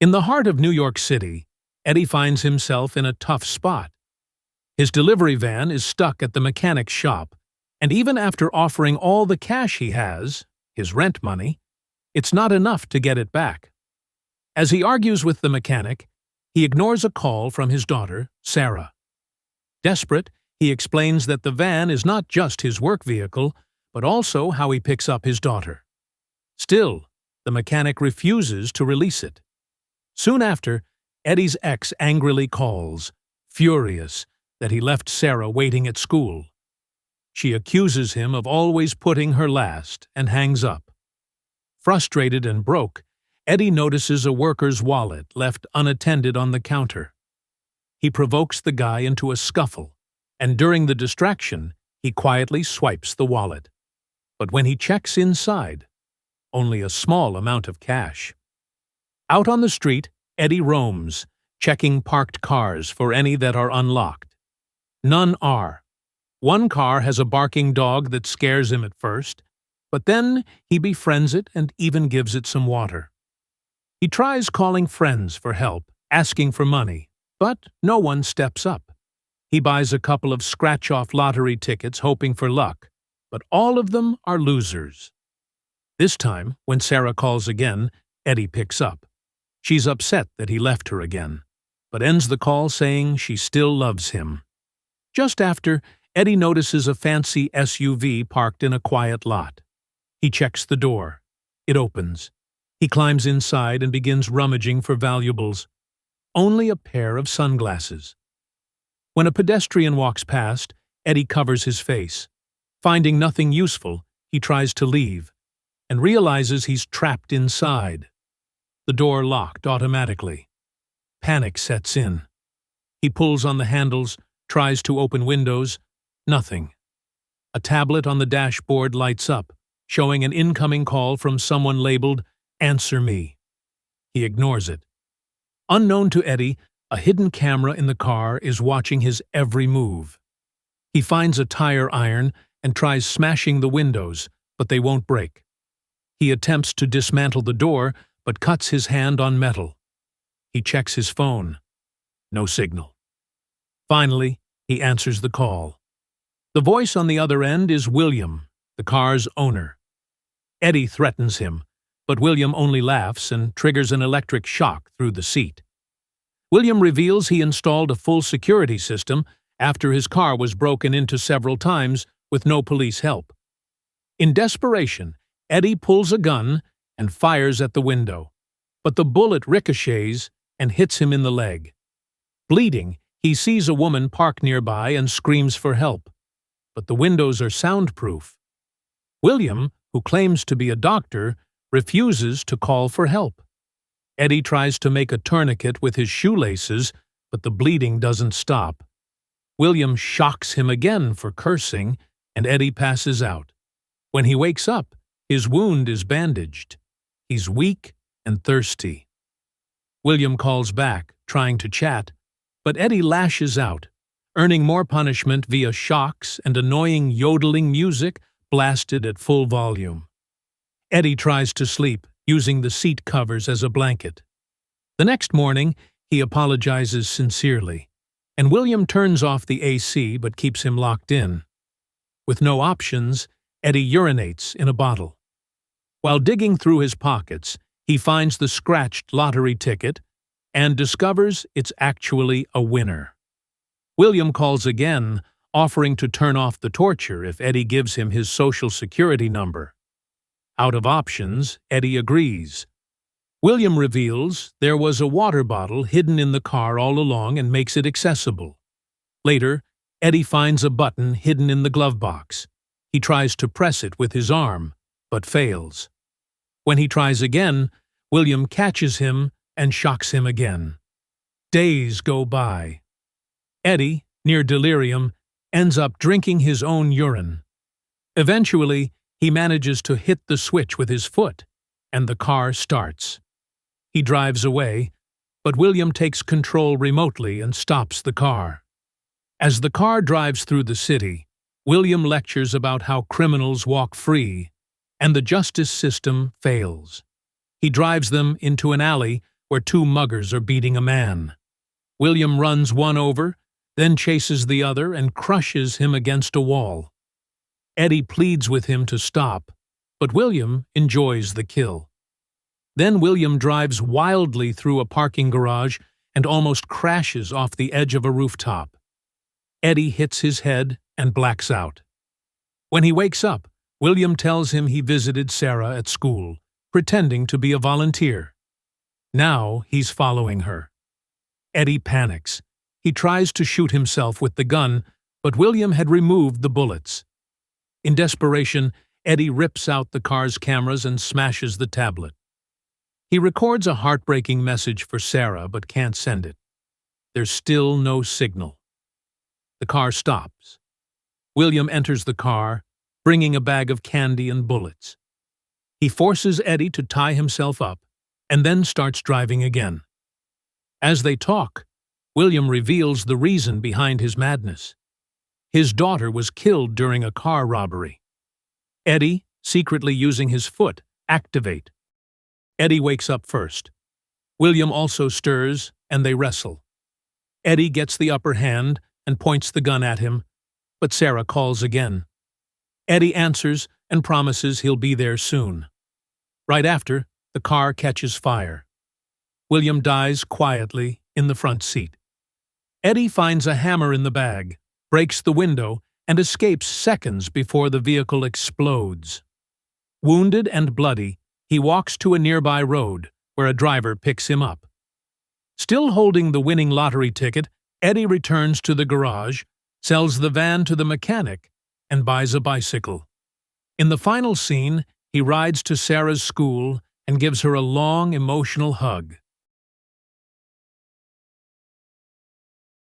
In the heart of New York City, Eddie finds himself in a tough spot. His delivery van is stuck at the mechanic's shop, and even after offering all the cash he has, his rent money, it's not enough to get it back. As he argues with the mechanic, he ignores a call from his daughter, Sarah. Desperate, he explains that the van is not just his work vehicle, but also how he picks up his daughter. Still, the mechanic refuses to release it. Soon after, Eddie's ex angrily calls, furious that he left Sarah waiting at school. She accuses him of always putting her last and hangs up. Frustrated and broke, Eddie notices a worker's wallet left unattended on the counter. He provokes the guy into a scuffle, and during the distraction, he quietly swipes the wallet. But when he checks inside, only a small amount of cash. Out on the street, Eddie roams, checking parked cars for any that are unlocked. None are. One car has a barking dog that scares him at first, but then he befriends it and even gives it some water. He tries calling friends for help, asking for money, but no one steps up. He buys a couple of scratch-off lottery tickets hoping for luck, but all of them are losers. This time, when Sarah calls again, Eddie picks up. She's upset that he left her again, but ends the call saying she still loves him. Just after, Eddie notices a fancy SUV parked in a quiet lot. He checks the door. It opens. He climbs inside and begins rummaging for valuables. Only a pair of sunglasses. When a pedestrian walks past, Eddie covers his face. Finding nothing useful, he tries to leave, and realizes he's trapped inside. The door locked automatically. Panic sets in. He pulls on the handles, tries to open windows. Nothing. A tablet on the dashboard lights up, showing an incoming call from someone labeled, "Answer me." He ignores it. Unknown to Eddie, a hidden camera in the car is watching his every move. He finds a tire iron and tries smashing the windows, but they won't break. He attempts to dismantle the door, but cuts his hand on metal. He checks his phone. No signal. Finally, he answers the call. The voice on the other end is William, the car's owner. Eddie threatens him, but William only laughs and triggers an electric shock through the seat. William reveals he installed a full security system after his car was broken into several times with no police help. In desperation, Eddie pulls a gun and fires at the window, but the bullet ricochets and hits him in the leg. Bleeding, he sees a woman parked nearby and screams for help, but the windows are soundproof. William, who claims to be a doctor, refuses to call for help. Eddie tries to make a tourniquet with his shoelaces, but the bleeding doesn't stop. William shocks him again for cursing, and Eddie passes out. When he wakes up, his wound is bandaged. He's weak and thirsty. William calls back, trying to chat, but Eddie lashes out, earning more punishment via shocks and annoying yodeling music blasted at full volume. Eddie tries to sleep, using the seat covers as a blanket. The next morning, he apologizes sincerely, and William turns off the AC but keeps him locked in. With no options, Eddie urinates in a bottle. While digging through his pockets, he finds the scratched lottery ticket and discovers it's actually a winner. William calls again, offering to turn off the torture if Eddie gives him his social security number. Out of options, Eddie agrees. William reveals there was a water bottle hidden in the car all along and makes it accessible. Later, Eddie finds a button hidden in the glove box. He tries to press it with his arm, but fails. When he tries again, William catches him and shocks him again. Days go by. Eddie, near delirium, ends up drinking his own urine. Eventually, he manages to hit the switch with his foot, and the car starts. He drives away, but William takes control remotely and stops the car. As the car drives through the city, William lectures about how criminals walk free, and the justice system fails. He drives them into an alley where two muggers are beating a man. William runs one over, then chases the other and crushes him against a wall. Eddie pleads with him to stop, but William enjoys the kill. Then William drives wildly through a parking garage and almost crashes off the edge of a rooftop. Eddie hits his head and blacks out. When he wakes up, William tells him he visited Sarah at school, pretending to be a volunteer. Now he's following her. Eddie panics. He tries to shoot himself with the gun, but William had removed the bullets. In desperation, Eddie rips out the car's cameras and smashes the tablet. He records a heartbreaking message for Sarah but can't send it. There's still no signal. The car stops. William enters the car, bringing a bag of candy and bullets. He forces Eddie to tie himself up and then starts driving again. As they talk, William reveals the reason behind his madness. His daughter was killed during a car robbery. Eddie, secretly using his foot, activate. Eddie wakes up first. William also stirs, and they wrestle. Eddie gets the upper hand and points the gun at him, but Sarah calls again. Eddie answers and promises he'll be there soon. Right after, the car catches fire. William dies quietly in the front seat. Eddie finds a hammer in the bag, breaks the window, and escapes seconds before the vehicle explodes. Wounded and bloody, he walks to a nearby road, where a driver picks him up. Still holding the winning lottery ticket, Eddie returns to the garage, sells the van to the mechanic, and buys a bicycle. In the final scene, he rides to Sarah's school and gives her a long, emotional hug.